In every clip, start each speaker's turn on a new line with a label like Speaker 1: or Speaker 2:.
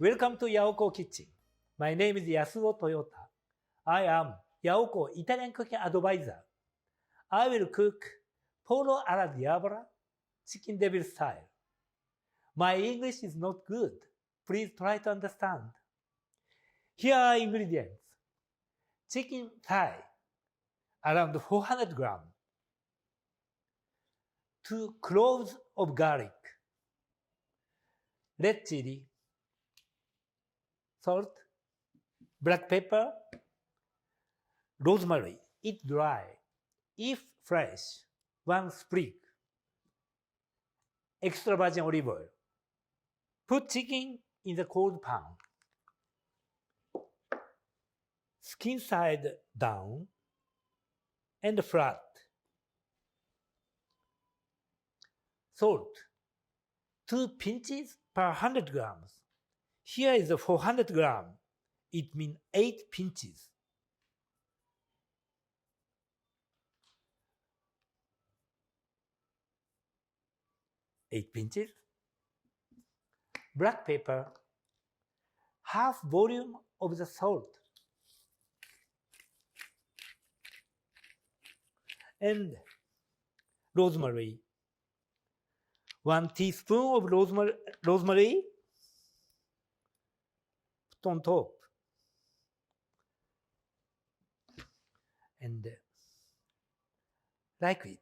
Speaker 1: Welcome to Yaoko Kitchen. My name is Yasuo Toyota. I am Yaoko Italian cooking advisor. I will cook Pollo alla Diavola, chicken devil style. My English is not good. Please try to understand. Here are ingredients. Chicken thigh, around 400 grams. 2 cloves of garlic. Red chili, salt, black pepper, rosemary, if dry. If fresh, 1 sprig. Extra virgin olive oil. Put chicken in the cold pan. Skin side down and flat. Salt, 2 pinches per 100 grams. Here is 400 grams. It means 8 pinches. Black pepper, half volume of the salt. And rosemary, 1 teaspoon of rosemary, put on top. And like it.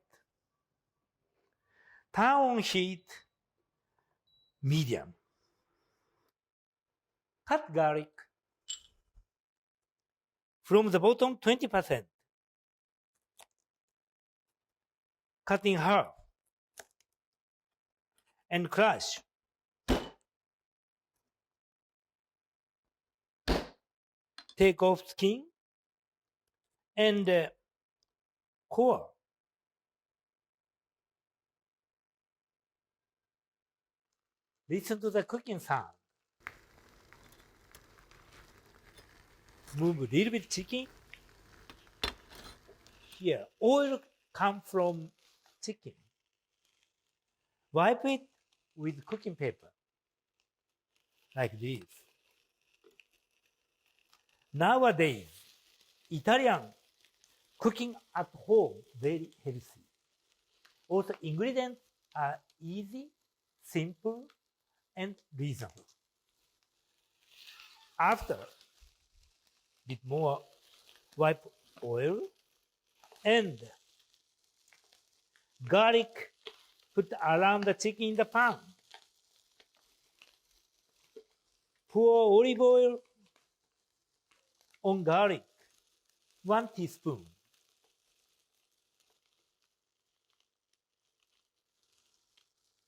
Speaker 1: Turn on heat, medium. Cut garlic from the bottom 20%. Cut in half and crush. Take off skin and core. Listen to the cooking sound. Move a little bit chicken. Here, oil comes from chicken. Wipe it with cooking paper, like this. Nowadays, Italian cooking at home very healthy. Also, ingredients are easy, simple, and reasonable. After, bit more wipe oil and garlic put around the chicken in the pan. Pour olive oil on garlic, 1 teaspoon.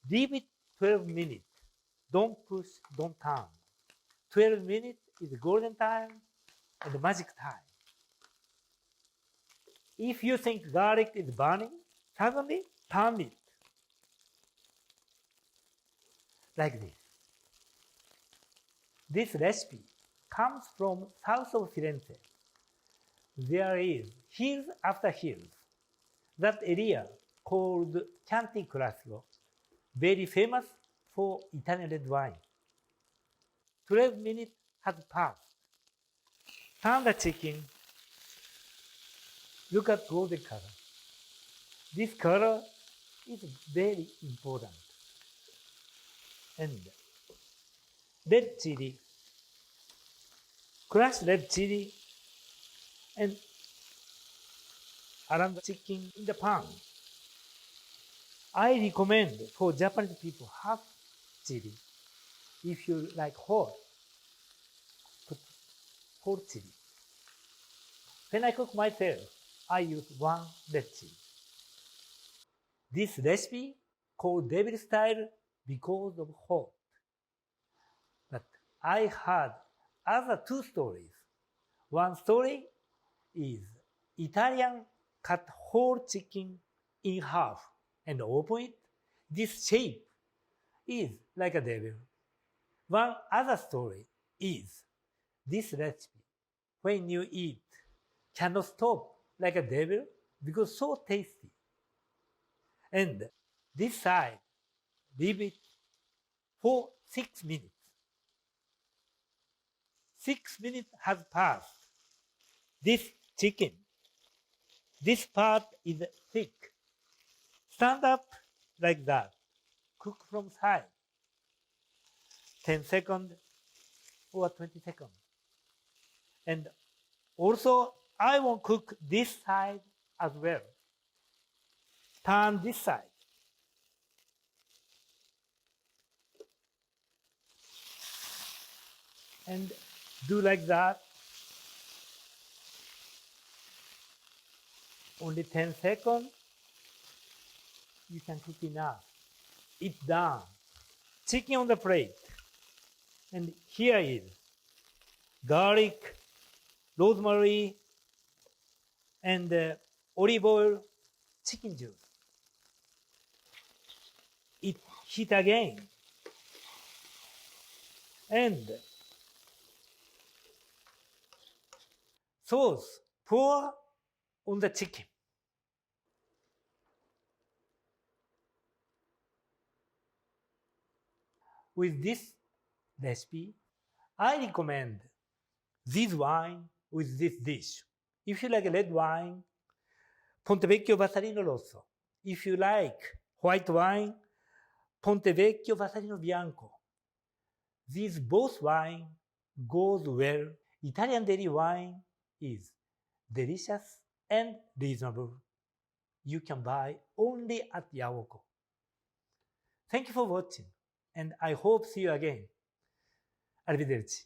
Speaker 1: Leave it 12 minutes. Don't push, don't turn. 12 minutes is golden time and magic time. If you think garlic is burning, suddenly turn it. Like this. This recipe comes from south of Firenze. There is hills after hills. That area called Chianti Classico, very famous for Italian red wine. 12 minutes has passed. Turn the chicken. Look at golden color. This color is very important. And red chili, crushed red chili, and around the chicken in the pan. I recommend for Japanese people half chili. If you like hot, put whole chili. When I cook myself, I use 1 red chili. This recipe called devil style because of hot. But I heard other 2 stories. One story is Italian cut whole chicken in half and open it. This shape is like a devil. One other story is this recipe, when you eat, cannot stop like a devil because so tasty. And this side, leave it for 6 minutes. 6 minutes has passed. This chicken, this part is thick. Stand up like that. Cook from side. 10 seconds or 20 seconds. And also, I want to cook this side as well. Turn this side. And do like that. Only 10 seconds. You can cook enough. It's done. Chicken on the plate. And here is garlic, rosemary, and olive oil, chicken juice. It heat again. And sauce pour on the chicken. With this recipe, I recommend this wine with this dish. If you like red wine, Ponte Vecchio Vasariano Rosso. If you like white wine, Ponte Vecchio Vasariano Bianco. These both wine goes well. Italian dairy wine is delicious and reasonable. You can buy only at Diavola. Thank you for watching, and I hope see you again. Arrivederci.